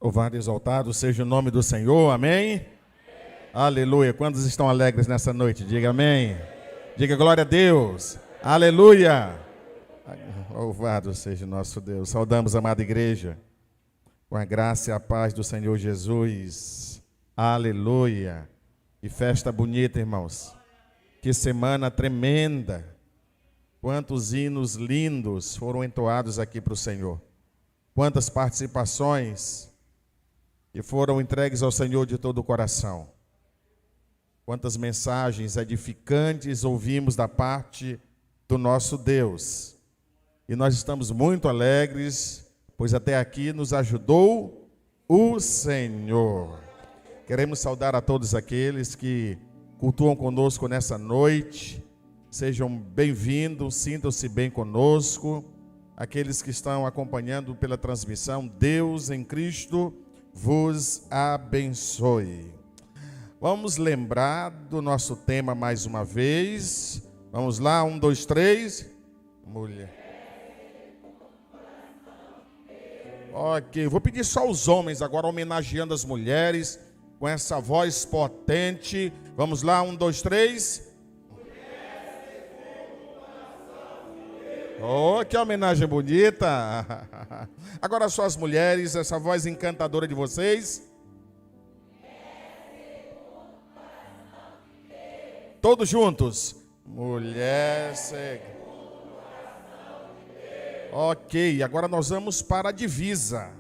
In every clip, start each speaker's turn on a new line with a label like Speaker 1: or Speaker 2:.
Speaker 1: Louvado e exaltado seja o nome do Senhor, amém? Aleluia. Quantos estão alegres nessa noite? Diga amém. Diga glória a Deus. Aleluia. Louvado seja o nosso Deus. Saudamos a amada igreja com a graça e a paz do Senhor Jesus. Aleluia. Que festa bonita, irmãos. Que semana tremenda. Quantos hinos lindos foram entoados aqui para o Senhor. Quantas participações que foram entregues ao Senhor de todo o coração. Quantas mensagens edificantes ouvimos da parte do nosso Deus. E nós estamos muito alegres, pois até aqui nos ajudou o Senhor. Queremos saudar a todos aqueles que cultuam conosco nessa noite. Sejam bem-vindos, sintam-se bem conosco. Aqueles que estão acompanhando pela transmissão, Deus em Cristo vos abençoe. Vamos lembrar do nosso tema mais uma vez. Vamos lá, 1, 2, 3. Mulher. Ok, vou pedir só os homens agora, homenageando as mulheres, com essa voz potente. Vamos lá, 1, 2, 3. Oh, que homenagem bonita. Agora só as mulheres, essa voz encantadora de vocês. Todos juntos. Mulher segundo. Ok, agora nós vamos para a divisa.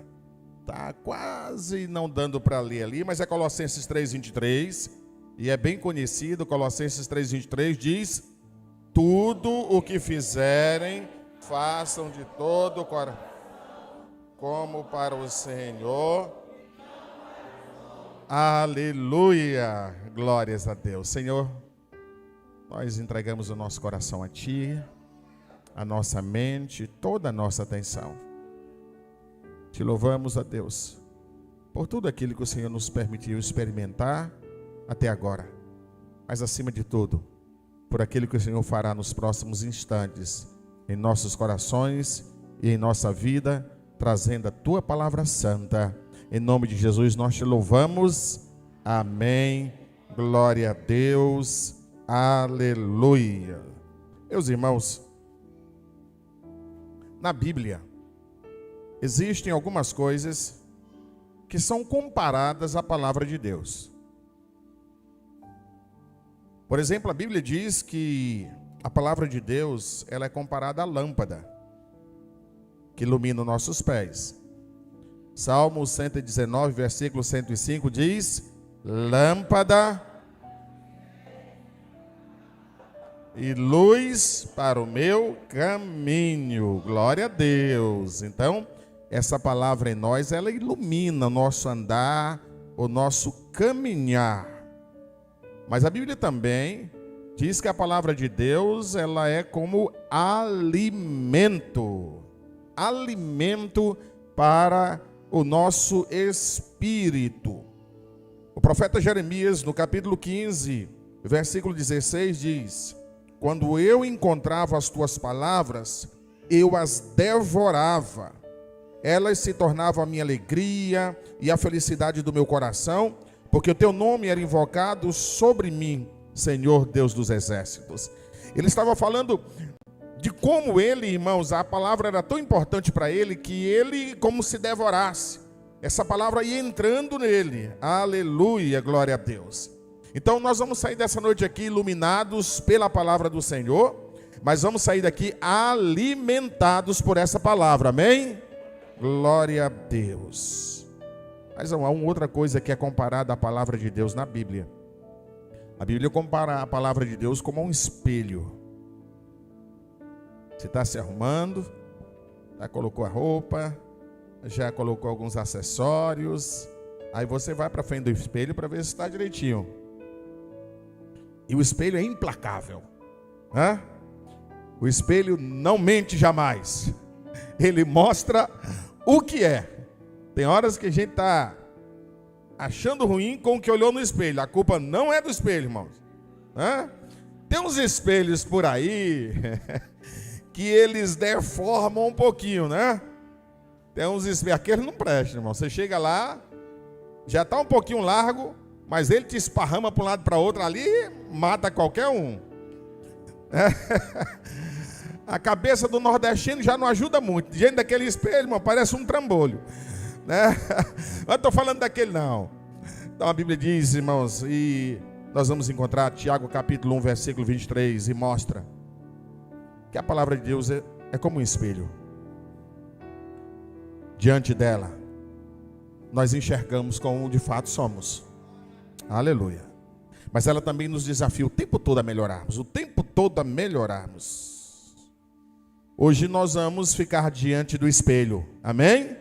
Speaker 1: Tá quase não dando para ler ali, mas é Colossenses 3:23. E é bem conhecido, Colossenses 3:23 diz: tudo o que fizerem, façam de todo o coração, como para o Senhor. Aleluia, glórias a Deus. Senhor, nós entregamos o nosso coração a Ti, a nossa mente, toda a nossa atenção. Te louvamos, a Deus, por tudo aquilo que o Senhor nos permitiu experimentar até agora. Mas acima de tudo, por aquilo que o Senhor fará nos próximos instantes, em nossos corações e em nossa vida, trazendo a Tua palavra santa. Em nome de Jesus nós te louvamos. Amém. Glória a Deus. Aleluia. Meus irmãos, na Bíblia, existem algumas coisas que são comparadas à palavra de Deus. Por exemplo, a Bíblia diz que a palavra de Deus, ela é comparada à lâmpada que ilumina os nossos pés. Salmo 119, versículo 105 diz: lâmpada e luz para o meu caminho. Glória a Deus. Então, essa palavra em nós, ela ilumina o nosso andar, o nosso caminhar. Mas a Bíblia também diz que a palavra de Deus, ela é como alimento. Alimento para o nosso espírito. O profeta Jeremias, no capítulo 15, versículo 16, diz: quando eu encontrava as tuas palavras, eu as devorava. Elas se tornavam a minha alegria e a felicidade do meu coração, porque o teu nome era invocado sobre mim, Senhor Deus dos exércitos. Ele estava falando de como ele, irmãos, a palavra era tão importante para ele, que ele como se devorasse. Essa palavra ia entrando nele. Aleluia, glória a Deus. Então nós vamos sair dessa noite aqui iluminados pela palavra do Senhor, mas vamos sair daqui alimentados por essa palavra, amém? Glória a Deus. Mas há uma outra coisa que é comparada à palavra de Deus na Bíblia. A Bíblia compara a palavra de Deus como um espelho. Você está se arrumando, já colocou a roupa, já colocou alguns acessórios, aí você vai para frente do espelho para ver se está direitinho. E o espelho é implacável, né? O espelho não mente jamais. Ele mostra o que é. Tem horas que a gente está achando ruim com o que olhou no espelho. A culpa não é do espelho, irmãos. Tem uns espelhos por aí que eles deformam um pouquinho, né? Tem uns espelhos, aquele não presta, irmão. Você chega lá, já está um pouquinho largo, mas ele te esparrama para um lado e para outro ali, mata qualquer um. A cabeça do nordestino já não ajuda muito. Diante daquele espelho, irmão, parece um trambolho, né? Não estou falando daquele não. Então a Bíblia diz, irmãos, e nós vamos encontrar Tiago capítulo 1, versículo 23, e mostra que a palavra de Deus é como um espelho. Diante dela, nós enxergamos como de fato somos. Aleluia. Mas ela também nos desafia o tempo todo a melhorarmos. O tempo todo a melhorarmos. Hoje nós vamos ficar diante do espelho. Amém?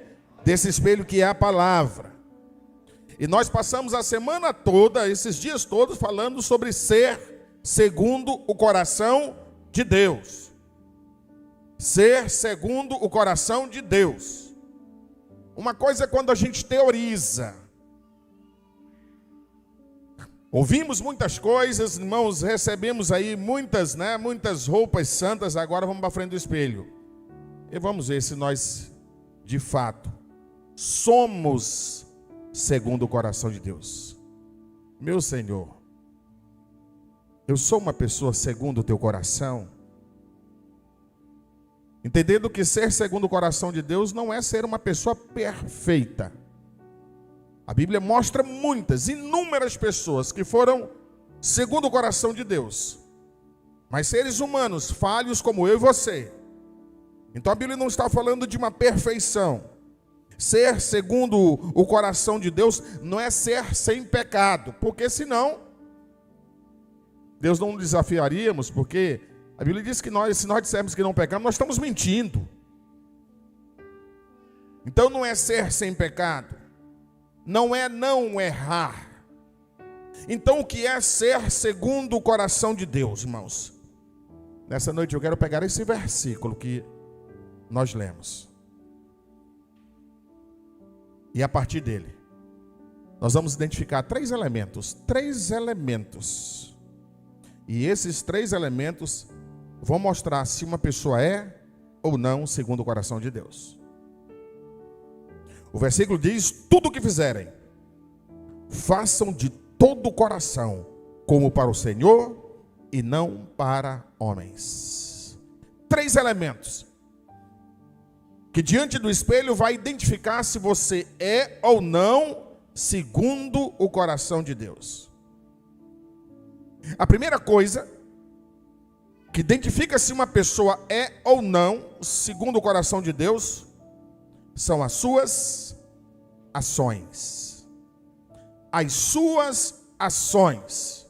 Speaker 1: Desse espelho que é a palavra. E nós passamos a semana toda, esses dias todos, falando sobre ser segundo o coração de Deus. Ser segundo o coração de Deus. Uma coisa é quando a gente teoriza. Ouvimos muitas coisas, irmãos, recebemos aí muitas roupas santas, agora vamos para frente do espelho. E vamos ver se nós, de fato, somos segundo o coração de Deus. Meu Senhor, eu sou uma pessoa segundo o teu coração? Entendendo que ser segundo o coração de Deus não é ser uma pessoa perfeita. A Bíblia mostra inúmeras pessoas que foram segundo o coração de Deus. Mas seres humanos, falhos como eu e você. Então a Bíblia não está falando de uma perfeição. Ser segundo o coração de Deus não é ser sem pecado. Porque senão, Deus não nos desafiaríamos, porque a Bíblia diz que se nós dissermos que não pecamos, nós estamos mentindo. Então não é ser sem pecado. Não é não errar. Então o que é ser segundo o coração de Deus, irmãos? Nessa noite eu quero pegar esse versículo que nós lemos. E a partir dele, nós vamos identificar três elementos. E esses três elementos vão mostrar se uma pessoa é ou não segundo o coração de Deus. O versículo diz: tudo o que fizerem, façam de todo o coração, como para o Senhor e não para homens. Três elementos que diante do espelho vai identificar se você é ou não segundo o coração de Deus. A primeira coisa que identifica se uma pessoa é ou não segundo o coração de Deus são as suas ações. As suas ações.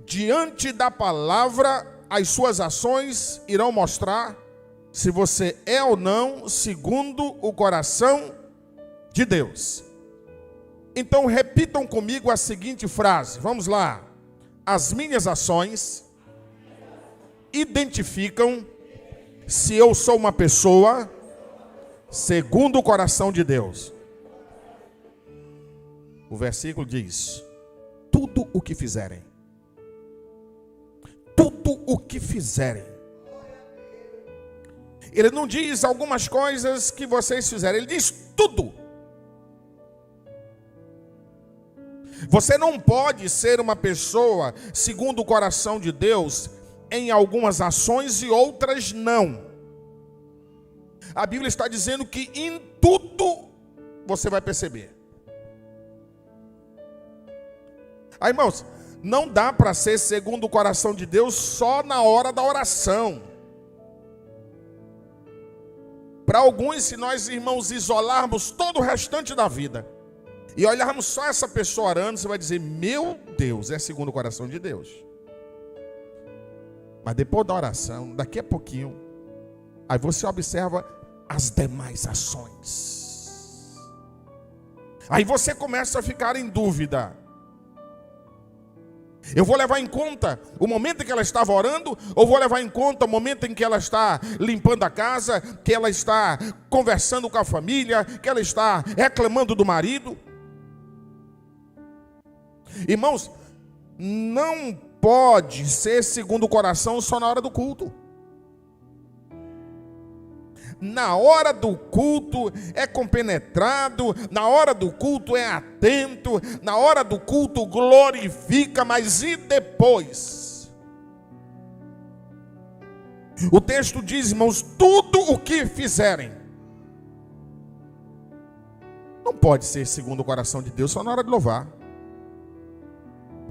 Speaker 1: Diante da palavra, as suas ações irão mostrar se você é ou não segundo o coração de Deus. Então repitam comigo a seguinte frase. Vamos lá. As minhas ações identificam se eu sou uma pessoa segundo o coração de Deus. O versículo diz: tudo o que fizerem. Tudo o que fizerem. Ele não diz algumas coisas que vocês fizeram, ele diz tudo. Você não pode ser uma pessoa segundo o coração de Deus em algumas ações e outras não. A Bíblia está dizendo que em tudo você vai perceber. Aí, irmãos, não dá para ser segundo o coração de Deus só na hora da oração. Para alguns, se nós, irmãos, isolarmos todo o restante da vida e olharmos só essa pessoa orando, você vai dizer: meu Deus, é segundo o coração de Deus. Mas depois da oração, daqui a pouquinho, aí você observa as demais ações. Aí você começa a ficar em dúvida. Eu vou levar em conta o momento em que ela estava orando, ou vou levar em conta o momento em que ela está limpando a casa, que ela está conversando com a família, que ela está reclamando do marido? Irmãos, não pode ser segundo o coração só na hora do culto. na hora do culto é compenetrado, na hora do culto é atento, na hora do culto glorifica, mas e depois? O texto diz, irmãos, tudo o que fizerem. Não pode ser segundo o coração de Deus só na hora de louvar.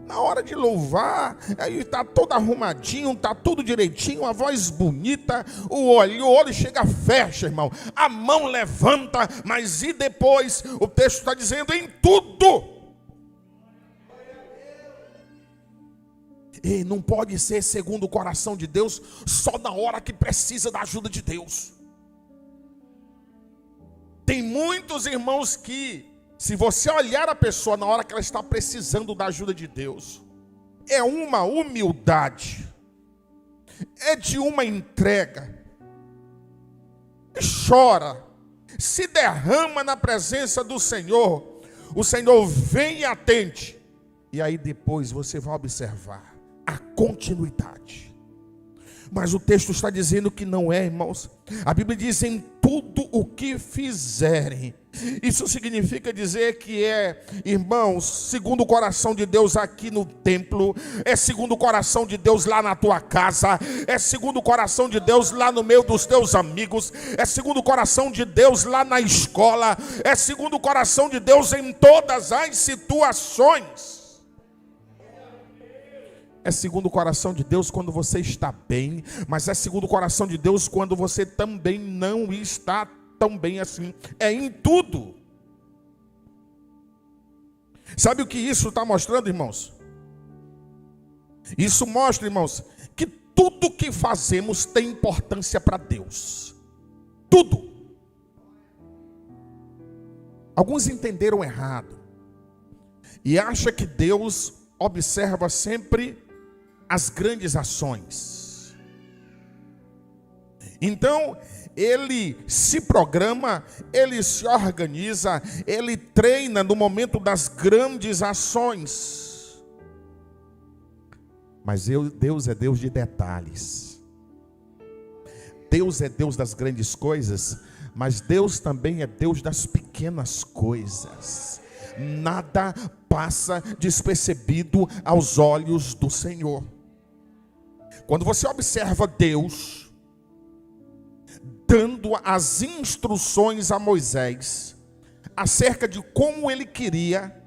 Speaker 1: Na hora de louvar, aí está todo arrumadinho, está tudo direitinho, a voz bonita, o olho chega, fecha, irmão, a mão levanta, mas e depois? O texto está dizendo em tudo. E não pode ser segundo o coração de Deus só na hora que precisa da ajuda de Deus. Tem muitos irmãos que, se você olhar a pessoa na hora que ela está precisando da ajuda de Deus, é uma humildade, é de uma entrega, chora, se derrama na presença do Senhor, o Senhor vem e atende, e aí depois você vai observar a continuidade. Mas o texto está dizendo que não é, irmãos. A Bíblia diz em tudo o que fizerem. Isso significa dizer que é, irmãos, segundo o coração de Deus aqui no templo, é segundo o coração de Deus lá na tua casa, é segundo o coração de Deus lá no meio dos teus amigos, é segundo o coração de Deus lá na escola, é segundo o coração de Deus em todas as situações. É segundo o coração de Deus quando você está bem, mas é segundo o coração de Deus quando você também não está tão bem assim. É em tudo. Sabe o que isso está mostrando, irmãos? Isso mostra, irmãos, que tudo que fazemos tem importância para Deus. Tudo. Alguns entenderam errado e acham que Deus observa sempre as grandes ações. Então, ele se programa, ele se organiza, ele treina no momento das grandes ações. Mas Deus é Deus de detalhes. Deus é Deus das grandes coisas, mas Deus também é Deus das pequenas coisas. Nada passa despercebido aos olhos do Senhor. Quando você observa Deus dando as instruções a Moisés acerca de como ele queria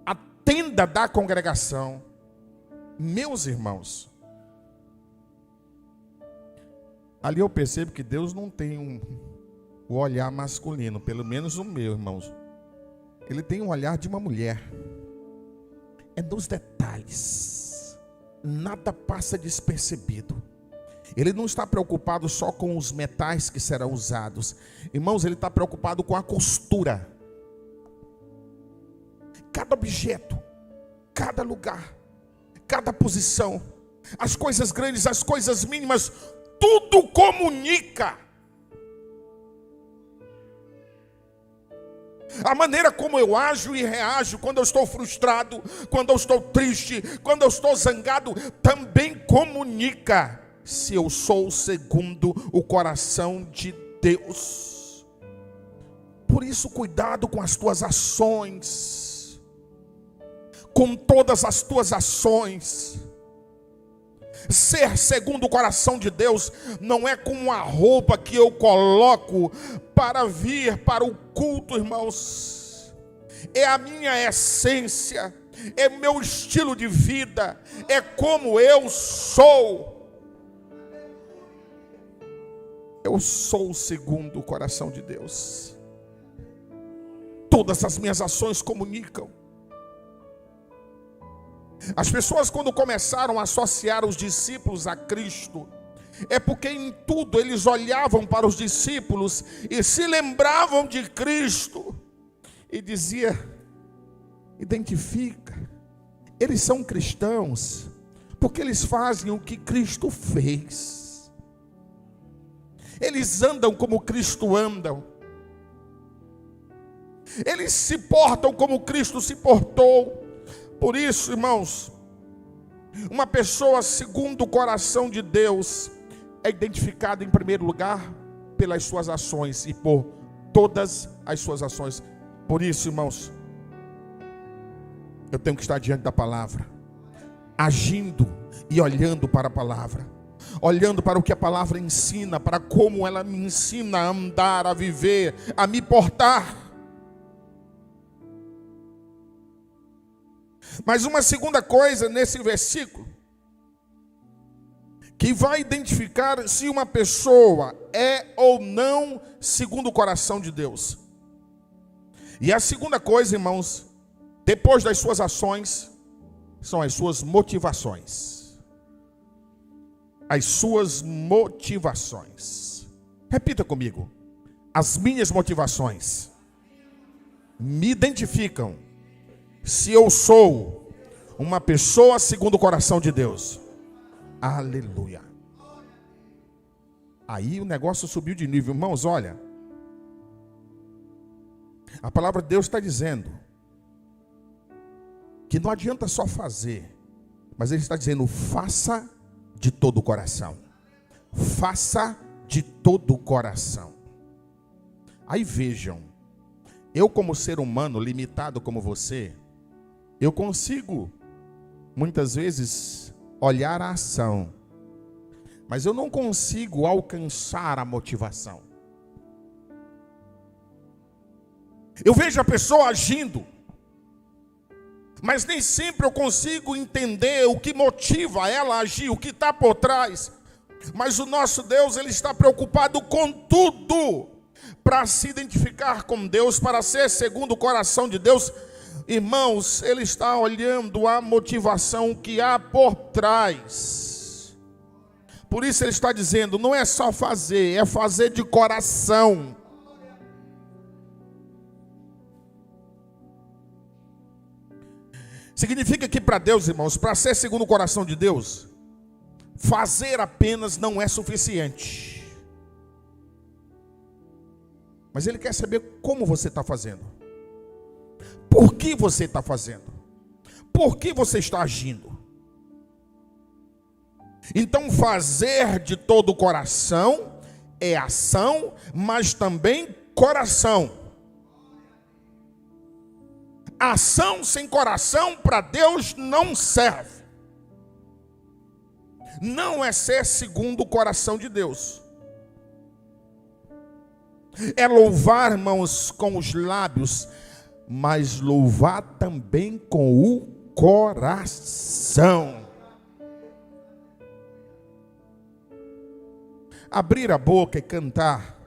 Speaker 1: a tenda da congregação, meus irmãos, ali eu percebo que Deus não tem o olhar masculino, pelo menos o meu, irmãos. Ele tem um olhar de uma mulher. É nos detalhes. Nada passa despercebido. Ele não está preocupado só com os metais que serão usados. Irmãos, ele está preocupado com a costura. Cada objeto, cada lugar, cada posição, as coisas grandes, as coisas mínimas, tudo comunica. A maneira como eu ajo e reajo quando eu estou frustrado, quando eu estou triste, quando eu estou zangado, também comunica se eu sou segundo o coração de Deus. Por isso, cuidado com as tuas ações, com todas as tuas ações. Ser segundo o coração de Deus não é como a roupa que eu coloco para vir para o culto, irmãos. É a minha essência, é meu estilo de vida, é como eu sou. Eu sou segundo o coração de Deus. Todas as minhas ações comunicam. As pessoas, quando começaram a associar os discípulos a Cristo, é porque em tudo eles olhavam para os discípulos e se lembravam de Cristo e dizia: identifica, eles são cristãos porque eles fazem o que Cristo fez, eles andam como Cristo anda, eles se portam como Cristo se portou. Por isso, irmãos, uma pessoa segundo o coração de Deus é identificada em primeiro lugar pelas suas ações e por todas as suas ações. Por isso, irmãos, eu tenho que estar diante da palavra, agindo e olhando para a palavra, olhando para o que a palavra ensina, para como ela me ensina a andar, a viver, a me portar. Mas uma segunda coisa nesse versículo, que vai identificar se uma pessoa é ou não segundo o coração de Deus. E a segunda coisa, irmãos, depois das suas ações, são as suas motivações. As suas motivações. Repita comigo. As minhas motivações me identificam se eu sou uma pessoa segundo o coração de Deus. Aleluia. Aí o negócio subiu de nível. Irmãos, olha, a palavra de Deus está dizendo que não adianta só fazer, mas ele está dizendo: faça de todo o coração. Faça de todo o coração. Aí vejam, eu como ser humano limitado como você, eu consigo muitas vezes olhar a ação, mas eu não consigo alcançar a motivação. Eu vejo a pessoa agindo, mas nem sempre eu consigo entender o que motiva ela a agir, o que está por trás. Mas o nosso Deus, Ele está preocupado com tudo, para se identificar com Deus, para ser segundo o coração de Deus. Irmãos, Ele está olhando a motivação que há por trás. Por isso Ele está dizendo, não é só fazer, é fazer de coração. Significa que para Deus, irmãos, para ser segundo o coração de Deus, fazer apenas não é suficiente. Mas Ele quer saber como você está fazendo. Por que você está fazendo? Por que você está agindo? Então fazer de todo o coração é ação, mas também coração. Ação sem coração para Deus não serve. Não é ser segundo o coração de Deus. É louvar, irmãos, com os lábios, mas louvar também com o coração. Abrir a boca e cantar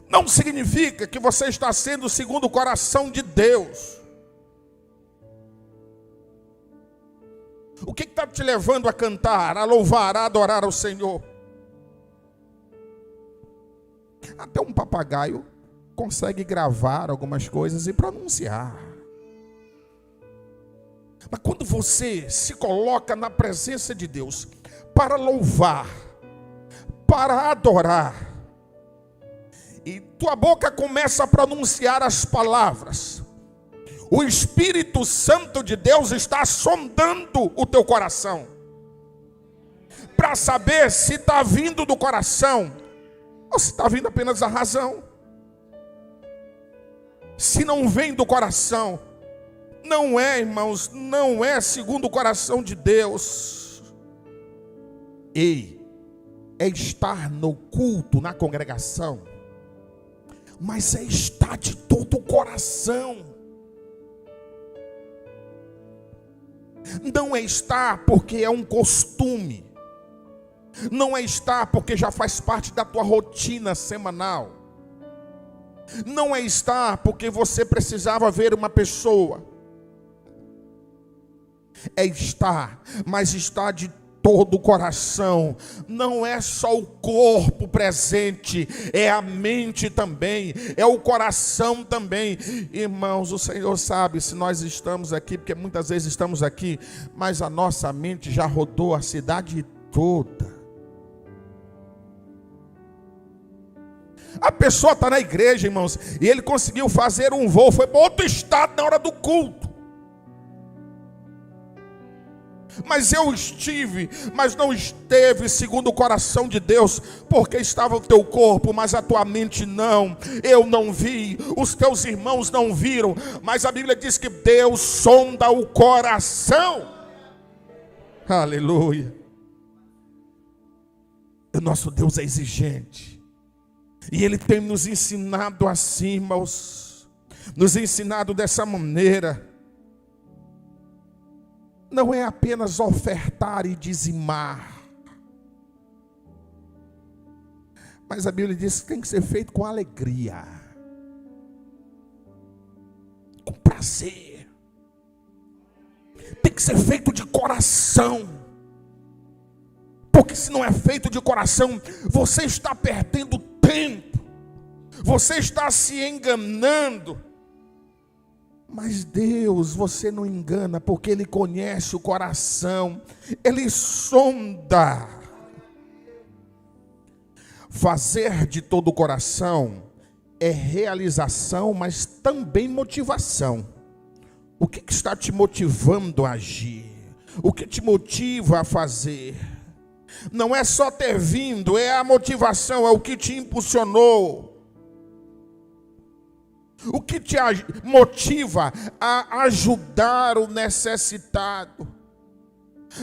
Speaker 1: não significa que você está sendo segundo o coração de Deus. O que está te levando a cantar, a louvar, a adorar ao Senhor? Até um papagaio consegue gravar algumas coisas e pronunciar. Mas quando você se coloca na presença de Deus para louvar, para adorar, e tua boca começa a pronunciar as palavras, o Espírito Santo de Deus está sondando o teu coração, para saber se está vindo do coração, ou se está vindo apenas da razão. Se não vem do coração, não é, irmãos, não é segundo o coração de Deus. Ei, é estar no culto, na congregação, mas é estar de todo o coração. Não é estar porque é um costume. Não é estar porque já faz parte da tua rotina semanal. Não é estar porque você precisava ver uma pessoa. É estar, mas estar de todo o coração. Não é só o corpo presente, é a mente também, é o coração também. Irmãos, o Senhor sabe se nós estamos aqui, porque muitas vezes estamos aqui, mas a nossa mente já rodou a cidade toda. A pessoa está na igreja, irmãos, e ele conseguiu fazer um voo, foi para outro estado na hora do culto. Mas eu estive, mas não esteve segundo o coração de Deus, porque estava o teu corpo, mas a tua mente não. Eu não vi, os teus irmãos não viram, mas a Bíblia diz que Deus sonda o coração. Aleluia. O nosso Deus é exigente, e Ele tem nos ensinado assim, irmãos, nos ensinado dessa maneira. Não é apenas ofertar e dizimar, mas a Bíblia diz que tem que ser feito com alegria, com prazer, tem que ser feito de coração, porque se não é feito de coração, você está perdendo tempo, você está se enganando. Mas Deus, você não engana, porque Ele conhece o coração, Ele sonda. Fazer de todo o coração é realização, mas também motivação. O que está te motivando a agir? O que te motiva a fazer? Não é só ter vindo, é a motivação, é o que te impulsionou. O que te motiva a ajudar o necessitado?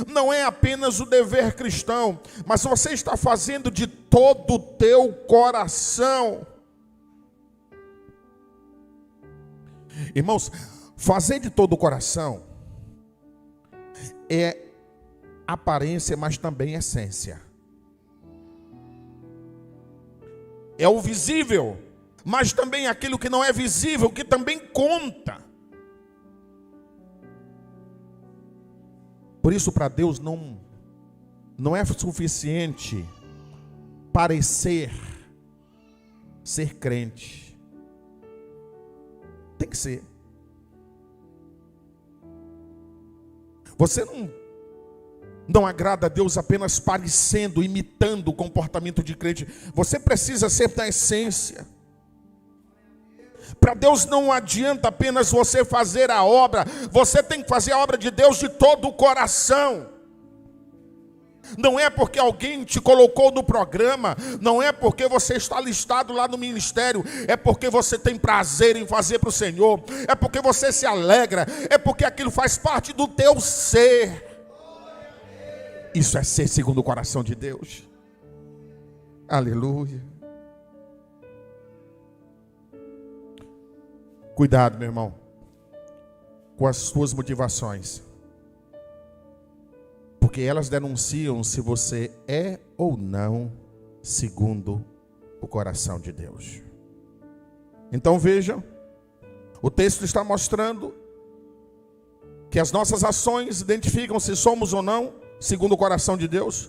Speaker 1: Não é apenas o dever cristão, mas você está fazendo de todo o teu coração. Irmãos, fazer de todo o coração é aparência, mas também essência. É o visível, mas também aquilo que não é visível, que também conta. Por isso, para Deus não é suficiente parecer ser crente. Tem que ser. Você não agrada a Deus apenas parecendo, imitando o comportamento de crente. Você precisa ser da essência. Para Deus não adianta apenas você fazer a obra, você tem que fazer a obra de Deus de todo o coração. Não é porque alguém te colocou no programa, não é porque você está listado lá no ministério, é porque você tem prazer em fazer para o Senhor, é porque você se alegra, é porque aquilo faz parte do teu ser. Isso é ser segundo o coração de Deus. Aleluia. Cuidado, meu irmão, com as suas motivações, porque elas denunciam se você é ou não segundo o coração de Deus. Então vejam, o texto está mostrando que as nossas ações identificam se somos ou não segundo o coração de Deus.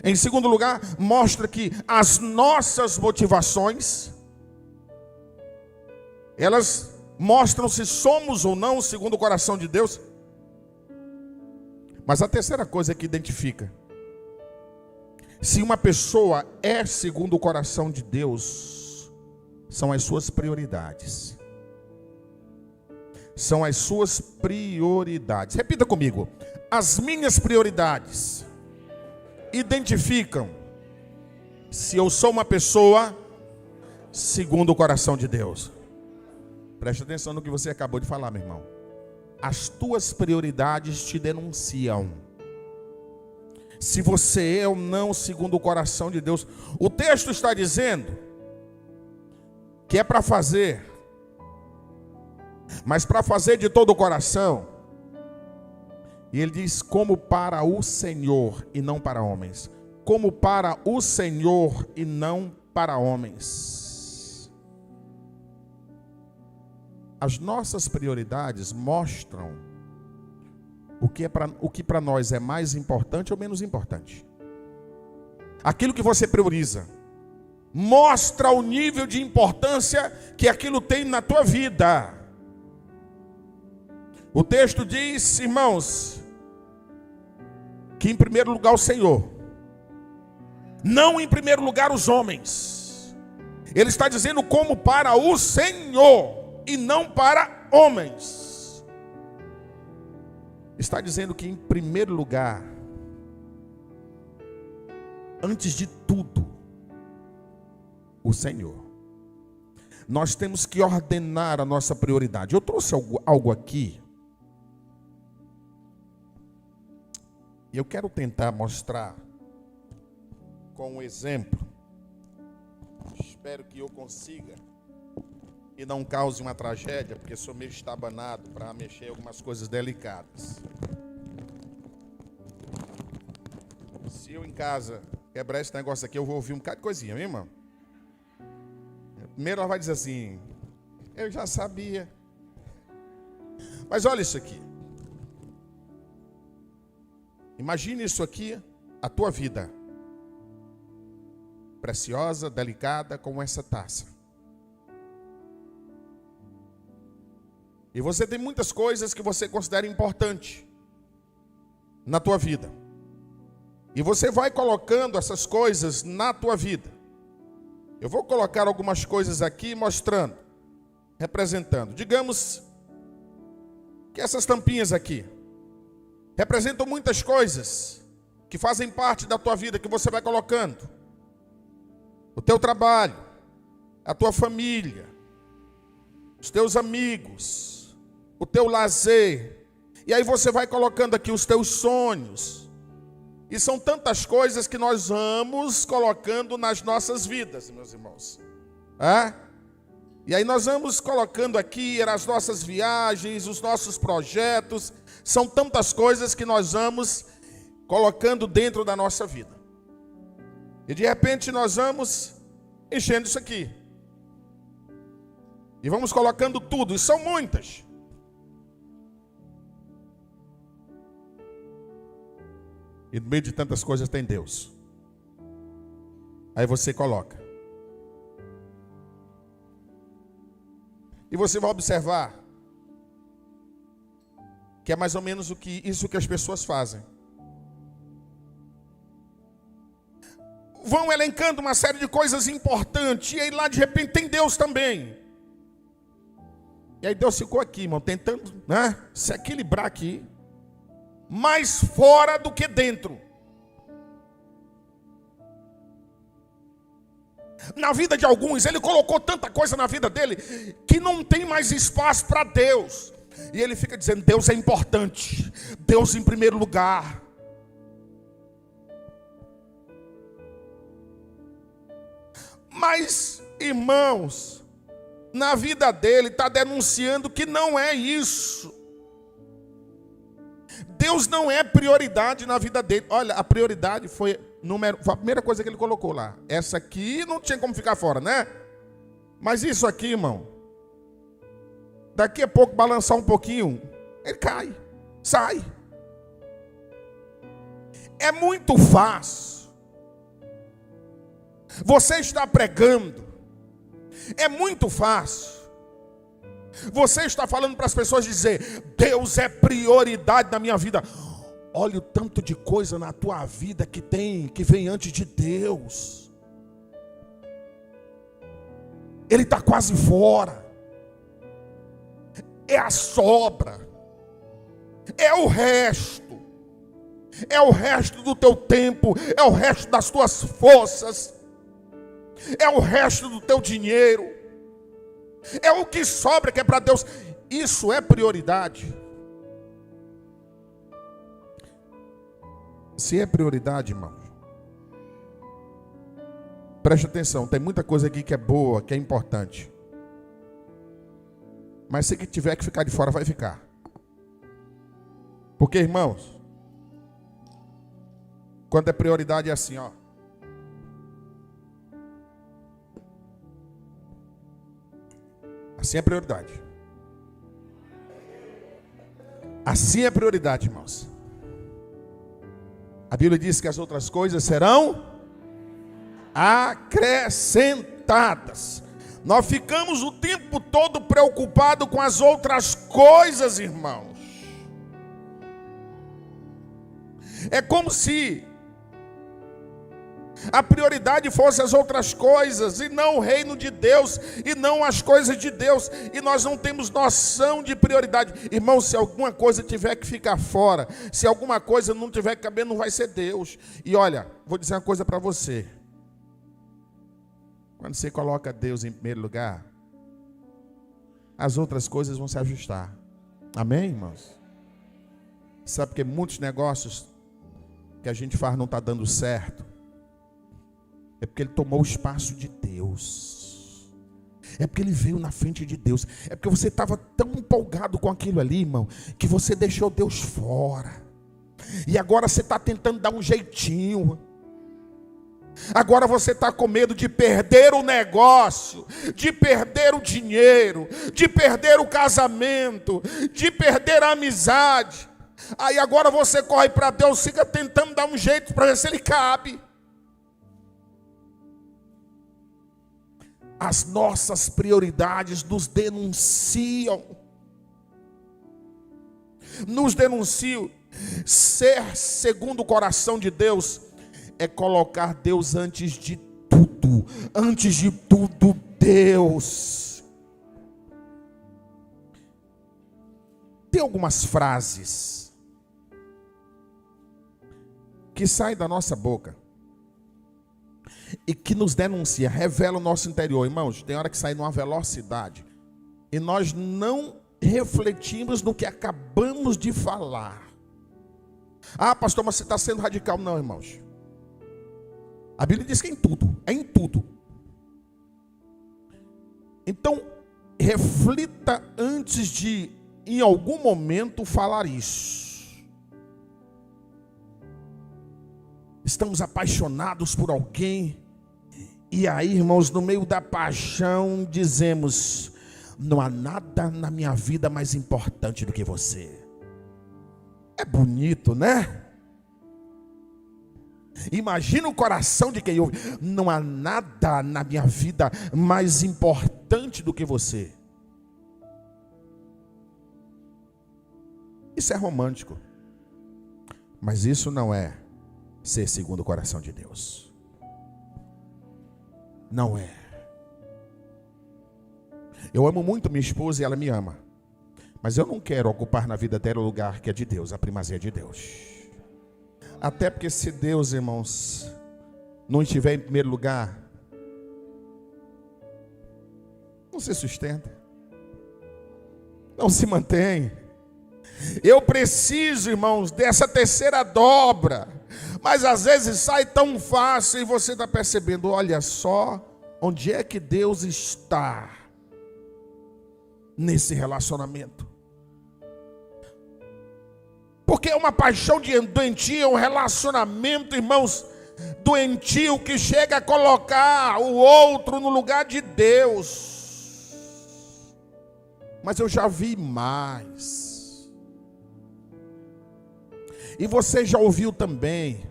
Speaker 1: Em segundo lugar, mostra que as nossas motivações, elas mostram se somos ou não segundo o coração de Deus. Mas a terceira coisa que identifica se uma pessoa é segundo o coração de Deus são as suas prioridades. São as suas prioridades. Repita comigo: as minhas prioridades identificam se eu sou uma pessoa segundo o coração de Deus. Preste atenção no que você acabou de falar, meu irmão. As tuas prioridades te denunciam se você é ou não segundo o coração de Deus. O texto está dizendo que é para fazer, mas para fazer de todo o coração. E ele diz: como para o Senhor e não para homens. Como para o Senhor e não para homens. As nossas prioridades mostram o que para nós é mais importante ou menos importante. Aquilo que você prioriza mostra o nível de importância que aquilo tem na tua vida. O texto diz, irmãos, que em primeiro lugar o Senhor, não em primeiro lugar os homens. Ele está dizendo como para o Senhor e não para homens. está dizendo que, em primeiro lugar, antes de tudo, o Senhor. Nós temos que ordenar a nossa prioridade. Eu trouxe algo aqui. E eu quero tentar mostrar com um exemplo. Espero que eu consiga e não cause uma tragédia, porque sou meio estabanado para mexer em algumas coisas delicadas. Se eu em casa quebrar esse negócio aqui, eu vou ouvir um bocado de coisinha, viu, irmão? Primeiro ela vai dizer assim: eu já sabia. Mas olha isso aqui. Imagine isso aqui, a tua vida. Preciosa, delicada, como essa taça. E você tem muitas coisas que você considera importante na tua vida. E você vai colocando essas coisas na tua vida. Eu vou colocar algumas coisas aqui mostrando, representando. Digamos que essas tampinhas aqui representam muitas coisas que fazem parte da tua vida, que você vai colocando. O teu trabalho, a tua família, os teus amigos, o teu lazer. E aí você vai colocando aqui os teus sonhos. E são tantas coisas que nós vamos colocando nas nossas vidas, meus irmãos. E aí nós vamos colocando aqui as nossas viagens, os nossos projetos. São tantas coisas que nós vamos colocando dentro da nossa vida. E de repente nós vamos enchendo isso aqui. E vamos colocando tudo, e são muitas. E no meio de tantas coisas tem Deus. Aí você coloca. E você vai observar que é mais ou menos isso que as pessoas fazem. Vão elencando uma série de coisas importantes. E aí lá de repente tem Deus também. E aí Deus ficou aqui, irmão, tentando, se equilibrar aqui. Mais fora do que dentro. Na vida de alguns, ele colocou tanta coisa na vida dele que não tem mais espaço para Deus. E ele fica dizendo: Deus é importante, Deus em primeiro lugar. Mas, irmãos, na vida dele está denunciando que não é isso. Deus não é prioridade na vida dele. Olha, a prioridade foi a primeira coisa que ele colocou lá. Essa aqui não tinha como ficar fora, né? Mas isso aqui, irmão, daqui a pouco balançar um pouquinho, ele cai, sai. É muito fácil. Você está pregando. É muito fácil. Você está falando para as pessoas dizer: Deus é prioridade na minha vida. Olha o tanto de coisa na tua vida que vem antes de Deus. Ele está quase fora. É a sobra. É o resto. É o resto do teu tempo. É o resto das tuas forças. É o resto do teu dinheiro. É o que sobra que é para Deus. Isso é prioridade. Se é prioridade, irmão, preste atenção. Tem muita coisa aqui que é boa, que é importante. Mas se que tiver que ficar de fora, vai ficar. Porque, irmãos, quando é prioridade é assim, ó. Assim é prioridade. Assim é prioridade, irmãos. A Bíblia diz que as outras coisas serão acrescentadas. Nós ficamos o tempo todo preocupados com as outras coisas, irmãos. É como se a prioridade fosse as outras coisas, e não o reino de Deus, e não as coisas de Deus, e nós não temos noção de prioridade. Irmão, se alguma coisa tiver que ficar fora, se alguma coisa não tiver que caber, não vai ser Deus. E olha, vou dizer uma coisa para você: quando você coloca Deus em primeiro lugar, as outras coisas vão se ajustar. Amém, irmãos? Sabe porque muitos negócios que a gente faz não está dando certo? É porque ele tomou o espaço de Deus. É porque ele veio na frente de Deus. É porque você estava tão empolgado com aquilo ali, irmão, que você deixou Deus fora. E agora você está tentando dar um jeitinho. Agora você está com medo de perder o negócio, de perder o dinheiro, de perder o casamento, de perder a amizade. Aí agora você corre para Deus, fica tentando dar um jeito para ver se ele cabe. As nossas prioridades nos denunciam. Nos denunciam. Ser segundo o coração de Deus é colocar Deus antes de tudo. Antes de tudo, Deus. Tem algumas frases que saem da nossa boca e que nos denuncia, revela o nosso interior. Irmãos, tem hora que sai numa velocidade e nós não refletimos no que acabamos de falar. Ah, pastor, mas você está sendo radical. Não, irmãos. A Bíblia diz que é em tudo, é em tudo. Então, reflita antes de, em algum momento, falar isso. Estamos apaixonados por alguém, e aí, irmãos, no meio da paixão, dizemos: não há nada na minha vida mais importante do que você. É bonito, né? Imagina o coração de quem ouve: não há nada na minha vida mais importante do que você. Isso é romântico, mas isso não é ser segundo o coração de Deus. Não é. Eu amo muito minha esposa e ela me ama, mas eu não quero ocupar na vida dela o lugar que é de Deus, a primazia de Deus. Até porque se Deus, irmãos, não estiver em primeiro lugar, não se sustenta, não se mantém. Eu preciso, irmãos, dessa terceira dobra. Mas às vezes sai tão fácil e você está percebendo: olha só, onde é que Deus está nesse relacionamento? Porque é uma paixão doentia, um relacionamento, irmãos, doentio, que chega a colocar o outro no lugar de Deus. Mas eu já vi mais. E você já ouviu também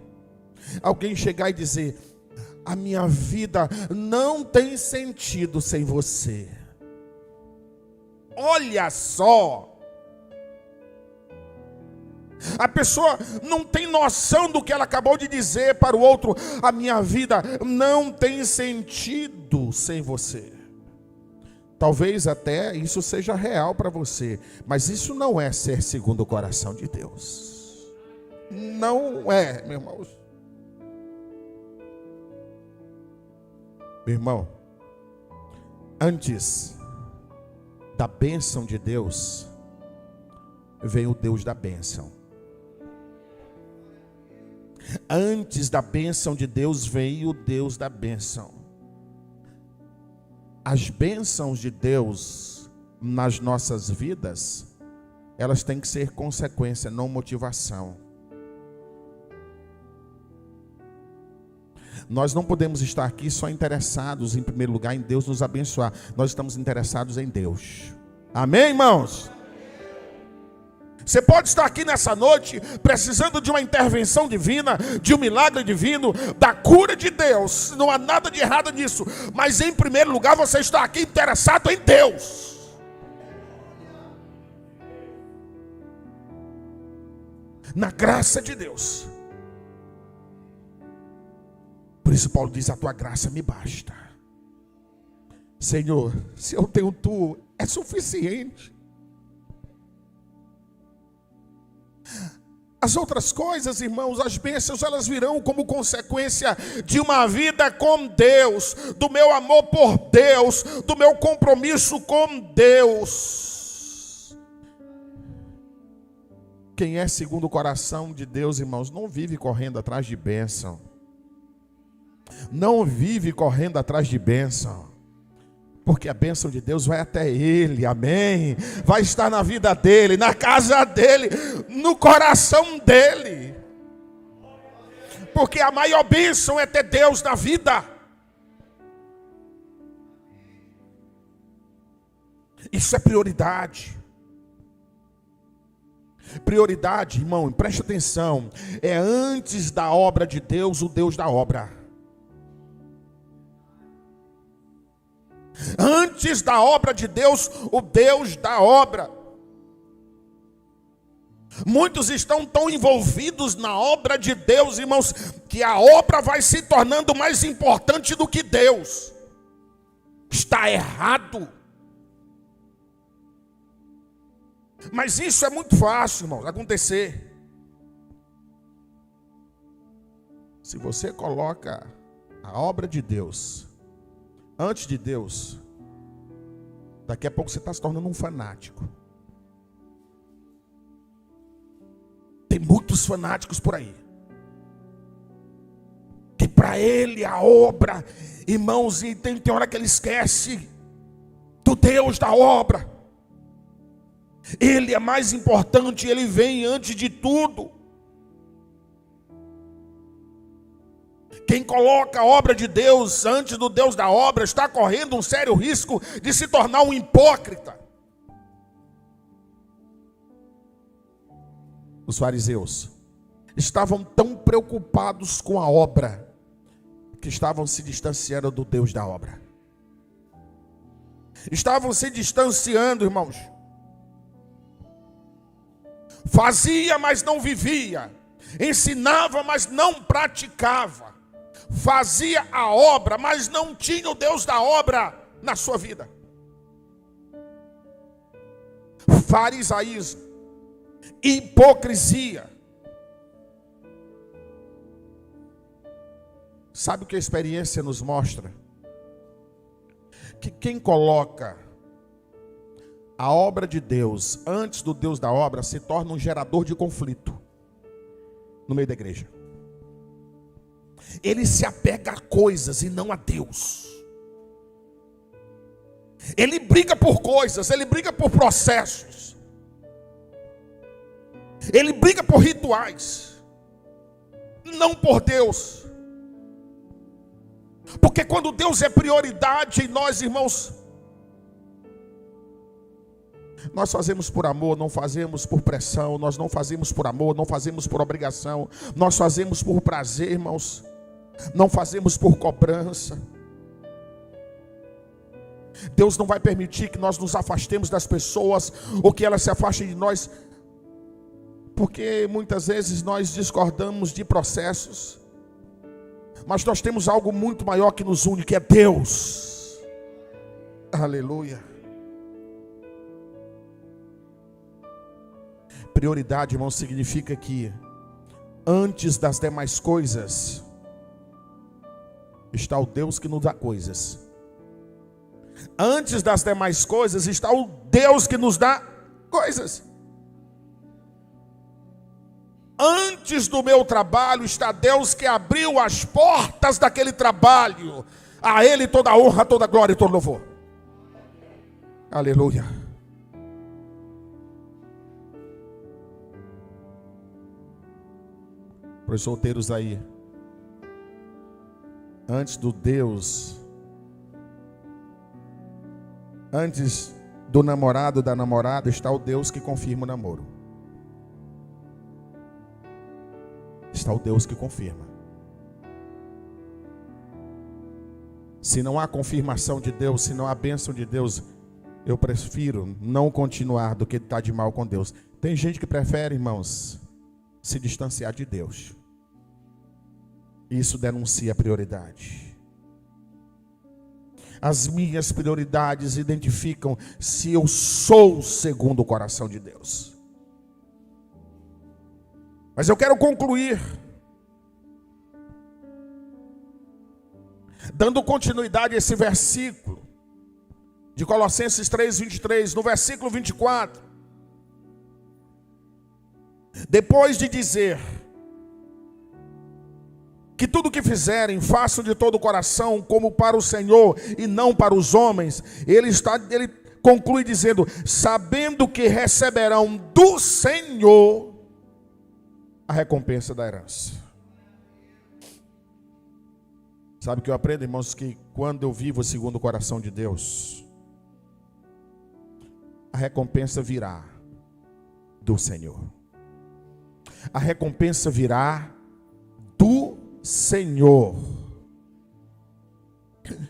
Speaker 1: alguém chegar e dizer: a minha vida não tem sentido sem você. Olha só. A pessoa não tem noção do que ela acabou de dizer para o outro: a minha vida não tem sentido sem você. Talvez até isso seja real para você, mas isso não é ser segundo o coração de Deus. Não é, meu irmão. Meu irmão, antes da bênção de Deus, veio o Deus da bênção. Antes da bênção de Deus, veio o Deus da bênção. As bênçãos de Deus nas nossas vidas, elas têm que ser consequência, não motivação. Nós não podemos estar aqui só interessados, em primeiro lugar, em Deus nos abençoar. Nós estamos interessados em Deus. Amém, irmãos? Você pode estar aqui nessa noite precisando de uma intervenção divina, de um milagre divino, da cura de Deus. Não há nada de errado nisso. Mas em primeiro lugar você está aqui interessado em Deus. Na graça de Deus. Por isso Paulo diz: a tua graça me basta. Senhor, se eu tenho tu, é suficiente. As outras coisas, irmãos, as bênçãos, elas virão como consequência de uma vida com Deus, do meu amor por Deus, do meu compromisso com Deus. Quem é segundo o coração de Deus, irmãos, não vive correndo atrás de bênção. Não vive correndo atrás de bênção. Porque a bênção de Deus vai até ele, amém? Vai estar na vida dele, na casa dele, no coração dele. Porque a maior bênção é ter Deus na vida. Isso é prioridade. Prioridade, irmão, preste atenção, é antes da obra de Deus, o Deus da obra. Antes da obra de Deus, o Deus da obra. Muitos estão tão envolvidos na obra de Deus, irmãos, que a obra vai se tornando mais importante do que Deus. Está errado. Mas isso é muito fácil, irmãos, acontecer. Se você coloca a obra de Deus antes de Deus, daqui a pouco você está se tornando um fanático. Tem muitos fanáticos por aí, que para ele a obra, irmãos, e tem hora que ele esquece do Deus da obra. Ele é mais importante, ele vem antes de tudo. Quem coloca a obra de Deus antes do Deus da obra está correndo um sério risco de se tornar um hipócrita. Os fariseus estavam tão preocupados com a obra que estavam se distanciando do Deus da obra. Estavam se distanciando, irmãos. Fazia, mas não vivia. Ensinava, mas não praticava. Fazia a obra, mas não tinha o Deus da obra na sua vida. Farisaísmo, hipocrisia. Sabe o que a experiência nos mostra? Que quem coloca a obra de Deus antes do Deus da obra se torna um gerador de conflito no meio da igreja. Ele se apega a coisas e não a Deus. Ele briga por coisas, ele briga por processos, ele briga por rituais, não por Deus. Porque quando Deus é prioridade em nós, irmãos, nós fazemos por amor, não fazemos por pressão. Nós não fazemos por amor, não fazemos por obrigação. Nós fazemos por prazer, irmãos. Não fazemos por cobrança. Deus não vai permitir que nós nos afastemos das pessoas ou que elas se afastem de nós, porque muitas vezes nós discordamos de processos, mas nós temos algo muito maior que nos une, que é Deus. Aleluia. Prioridade, irmão, significa que antes das demais coisas está o Deus que nos dá coisas. Antes das demais coisas está o Deus que nos dá coisas. Antes do meu trabalho está Deus que abriu as portas daquele trabalho. A Ele toda a honra, toda a glória e todo louvor. Aleluia. Para os solteiros aí, antes do Deus, antes do namorado, da namorada, está o Deus que confirma o namoro. Está o Deus que confirma. Se não há confirmação de Deus, se não há bênção de Deus, eu prefiro não continuar do que estar de mal com Deus. Tem gente que prefere, irmãos, se distanciar de Deus. Isso denuncia a prioridade. As minhas prioridades identificam se eu sou segundo o coração de Deus. Mas eu quero concluir dando continuidade a esse versículo de Colossenses 3:23, no versículo 24. Depois de dizer que tudo o que fizerem, façam de todo o coração, como para o Senhor e não para os homens, ele conclui dizendo, sabendo que receberão do Senhor a recompensa da herança. Sabe o que eu aprendo, irmãos? Que quando eu vivo segundo o coração de Deus, a recompensa virá do Senhor. A recompensa virá do Senhor.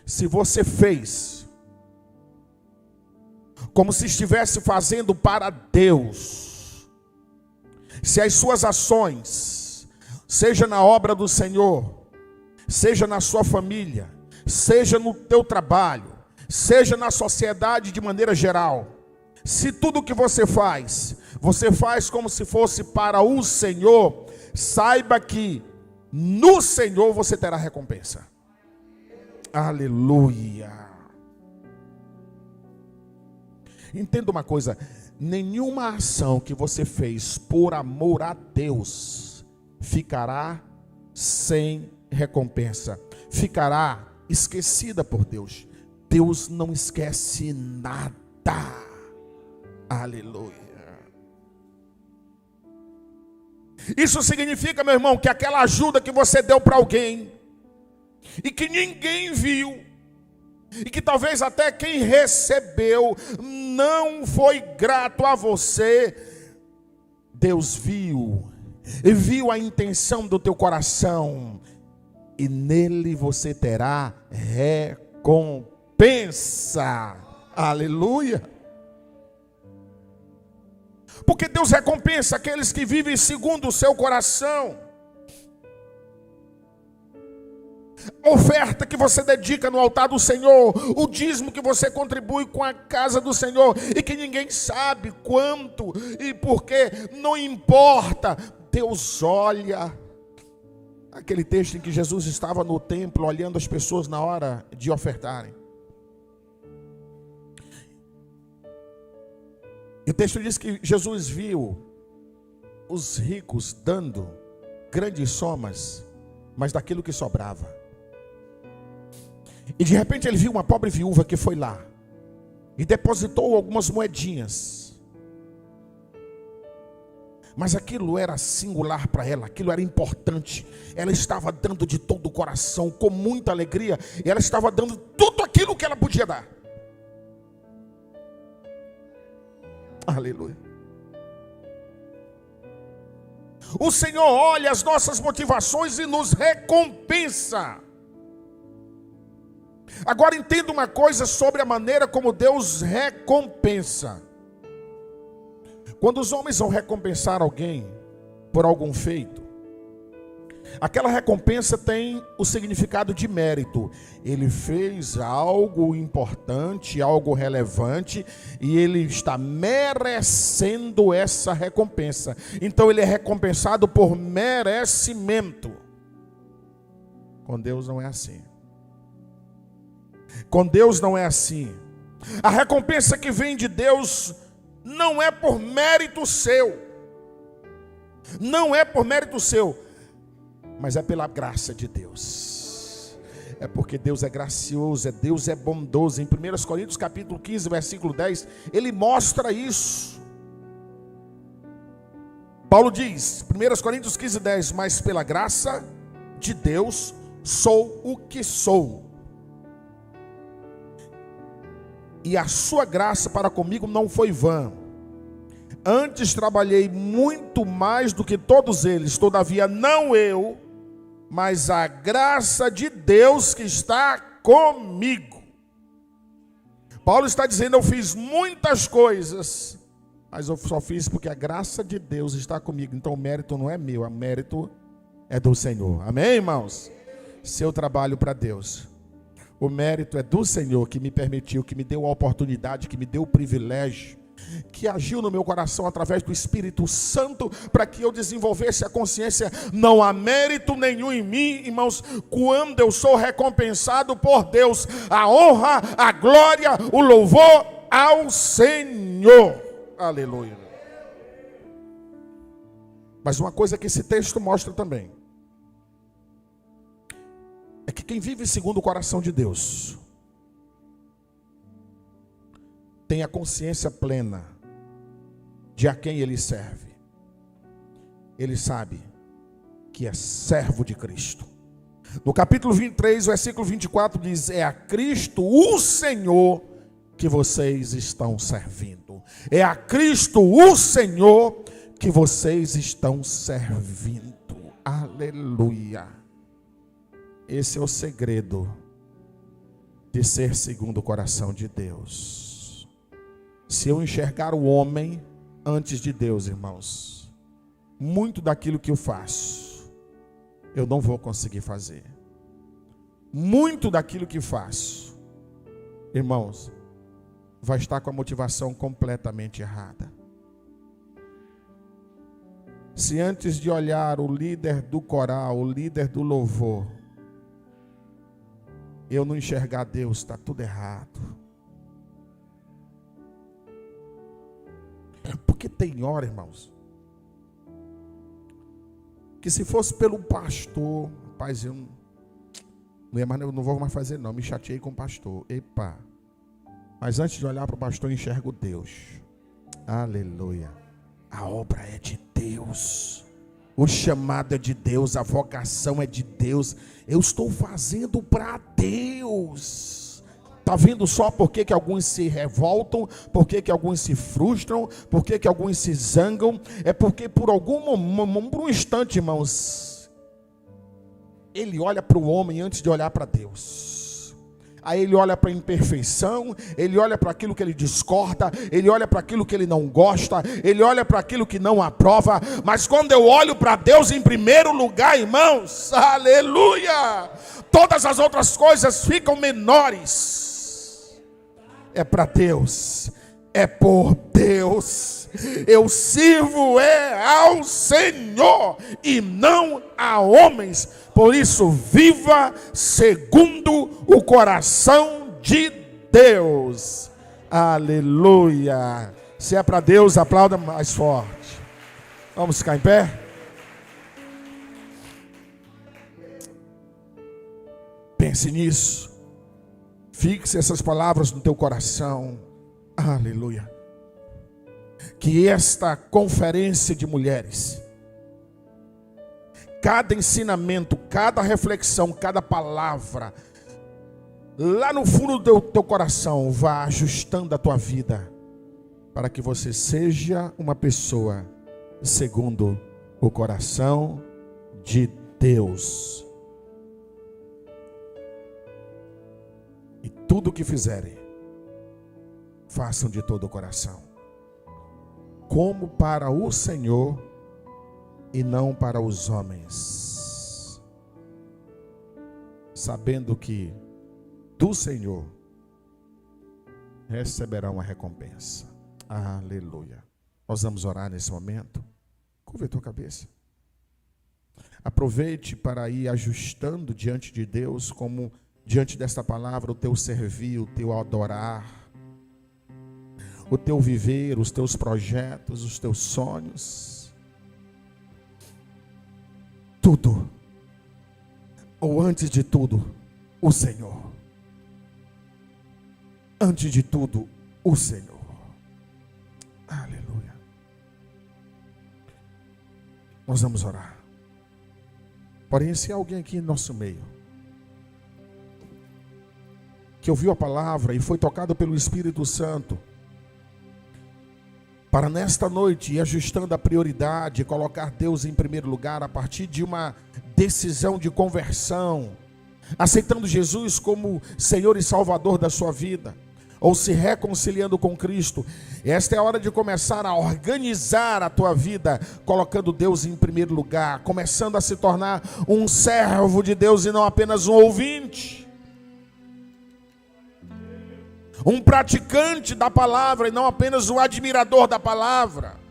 Speaker 1: Se você fez como se estivesse fazendo para Deus, se as suas ações, seja na obra do Senhor, seja na sua família, seja no teu trabalho, seja na sociedade de maneira geral, se tudo que você faz como se fosse para o Senhor, saiba que no Senhor você terá recompensa. Aleluia. Entenda uma coisa, nenhuma ação que você fez por amor a Deus ficará sem recompensa, ficará esquecida por Deus. Deus não esquece nada. Aleluia. Isso significa, meu irmão, que aquela ajuda que você deu para alguém e que ninguém viu, e que talvez até quem recebeu não foi grato a você, Deus viu, e viu a intenção do teu coração, e nele você terá recompensa. Aleluia. Porque Deus recompensa aqueles que vivem segundo o seu coração. A oferta que você dedica no altar do Senhor, o dízimo que você contribui com a casa do Senhor, e que ninguém sabe quanto e porquê, não importa. Deus olha. Aquele texto em que Jesus estava no templo olhando as pessoas na hora de ofertarem. E o texto diz que Jesus viu os ricos dando grandes somas, mas daquilo que sobrava. E de repente ele viu uma pobre viúva que foi lá e depositou algumas moedinhas. Mas aquilo era singular para ela, aquilo era importante. Ela estava dando de todo o coração, com muita alegria, e ela estava dando tudo aquilo que ela podia dar. Aleluia. O Senhor olha as nossas motivações e nos recompensa. Agora entenda uma coisa sobre a maneira como Deus recompensa. Quando os homens vão recompensar alguém por algum feito, aquela recompensa tem o significado de mérito. Ele fez algo importante, algo relevante, e ele está merecendo essa recompensa. Então ele é recompensado por merecimento. Com Deus não é assim. Com Deus não é assim. A recompensa que vem de Deus não é por mérito seu. Não é por mérito seu, mas é pela graça de Deus. É porque Deus é gracioso, Deus é bondoso. Em 1 Coríntios capítulo 15, versículo 10, ele mostra isso. Paulo diz, 1 Coríntios 15, 10, mas pela graça de Deus sou o que sou. E a sua graça para comigo não foi vã. Antes trabalhei muito mais do que todos eles, todavia não eu, mas a graça de Deus que está comigo. Paulo está dizendo, eu fiz muitas coisas, mas eu só fiz porque a graça de Deus está comigo. Então o mérito não é meu, o mérito é do Senhor. Amém, irmãos? Se eu trabalho para Deus, o mérito é do Senhor, que me permitiu, que me deu a oportunidade, que me deu o privilégio, que agiu no meu coração através do Espírito Santo, para que eu desenvolvesse a consciência. Não há mérito nenhum em mim, irmãos, quando eu sou recompensado por Deus. A honra, a glória, o louvor ao Senhor. Aleluia. Mas uma coisa que esse texto mostra também é que quem vive segundo o coração de Deus tem a consciência plena de a quem ele serve. Ele sabe que é servo de Cristo. No capítulo 23, versículo 24 diz: é a Cristo o Senhor que vocês estão servindo. É a Cristo o Senhor que vocês estão servindo. Aleluia. Esse é o segredo de ser segundo o coração de Deus. Se eu enxergar o homem antes de Deus, irmãos, muito daquilo que eu faço, eu não vou conseguir fazer. Muito daquilo que faço, irmãos, vai estar com a motivação completamente errada. Se antes de olhar o líder do coral, o líder do louvor, eu não enxergar Deus, está tudo errado. Porque tem hora, irmãos, que se fosse pelo pastor, rapaz, eu não vou mais fazer não, me chateei com o pastor. Epa! Mas antes de olhar para o pastor, eu enxergo Deus. Aleluia. A obra é de Deus. O chamado é de Deus, a vocação é de Deus. Eu estou fazendo para Deus. Está vendo só por que alguns se revoltam, por que alguns se frustram, por que alguns se zangam? É porque por um instante, irmãos, ele olha para o homem antes de olhar para Deus. Aí ele olha para a imperfeição, ele olha para aquilo que ele discorda, ele olha para aquilo que ele não gosta, ele olha para aquilo que não aprova. Mas quando eu olho para Deus em primeiro lugar, irmãos, aleluia, todas as outras coisas ficam menores. É para Deus, é por Deus. Eu sirvo ao Senhor e não a homens. Por isso, viva segundo o coração de Deus. Aleluia. Se é para Deus, aplauda mais forte. Vamos ficar em pé? Pense nisso. Fixe essas palavras no teu coração. Aleluia. Que esta conferência de mulheres, cada ensinamento, cada reflexão, cada palavra, lá no fundo do teu coração, vá ajustando a tua vida, para que você seja uma pessoa segundo o coração de Deus. E tudo o que fizerem, façam de todo o coração, como para o Senhor e não para os homens, sabendo que do Senhor receberão a recompensa. Aleluia. Nós vamos orar nesse momento. Curva a tua cabeça. Aproveite para ir ajustando diante de Deus, como diante desta palavra, o teu servir, o teu adorar, o teu viver, os teus projetos, os teus sonhos. Tudo, ou antes de tudo, o Senhor. Antes de tudo, o Senhor. Aleluia. Nós vamos orar. Porém, se há alguém aqui em nosso meio que ouviu a palavra e foi tocado pelo Espírito Santo, para nesta noite ir ajustando a prioridade, colocar Deus em primeiro lugar a partir de uma decisão de conversão, aceitando Jesus como Senhor e Salvador da sua vida, ou se reconciliando com Cristo, esta é a hora de começar a organizar a tua vida, colocando Deus em primeiro lugar, começando a se tornar um servo de Deus e não apenas um ouvinte, um praticante da palavra e não apenas um admirador da palavra.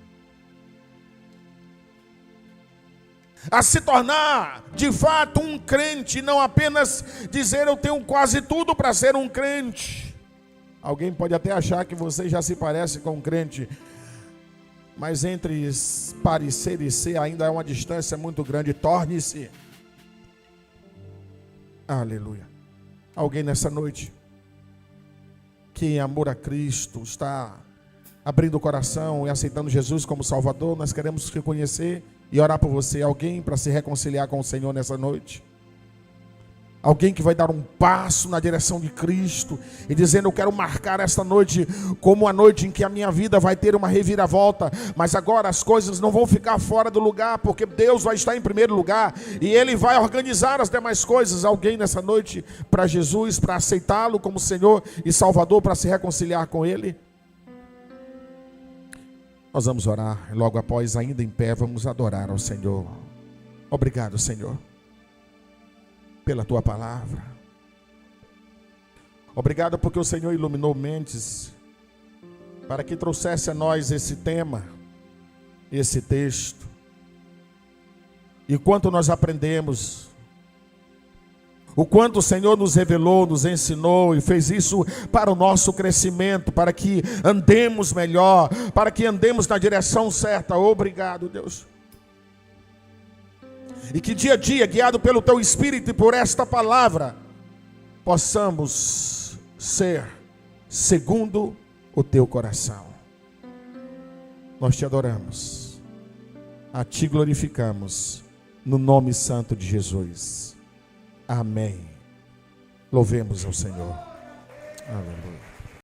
Speaker 1: A se tornar, de fato, um crente, não apenas dizer eu tenho quase tudo para ser um crente. Alguém pode até achar que você já se parece com um crente, mas entre parecer e ser ainda é uma distância muito grande. Torne-se. Aleluia. Alguém nessa noite que em amor a Cristo está abrindo o coração e aceitando Jesus como Salvador, nós queremos te conhecer e orar por você. Alguém para se reconciliar com o Senhor nessa noite? Alguém que vai dar um passo na direção de Cristo e dizendo, eu quero marcar esta noite como a noite em que a minha vida vai ter uma reviravolta, mas agora as coisas não vão ficar fora do lugar, porque Deus vai estar em primeiro lugar e Ele vai organizar as demais coisas. Alguém nessa noite para Jesus, para aceitá-lo como Senhor e Salvador, para se reconciliar com Ele? Nós vamos orar e logo após, ainda em pé, vamos adorar ao Senhor. Obrigado, Senhor, pela Tua palavra. Obrigado porque o Senhor iluminou mentes para que trouxesse a nós esse tema, esse texto. E quanto nós aprendemos, o quanto o Senhor nos revelou, nos ensinou e fez isso para o nosso crescimento, para que andemos melhor, para que andemos na direção certa. Obrigado, Deus. E que dia a dia, guiado pelo Teu Espírito e por esta palavra, possamos ser segundo o Teu coração. Nós Te adoramos, a Ti glorificamos, no nome santo de Jesus. Amém. Louvemos ao Senhor. Aleluia.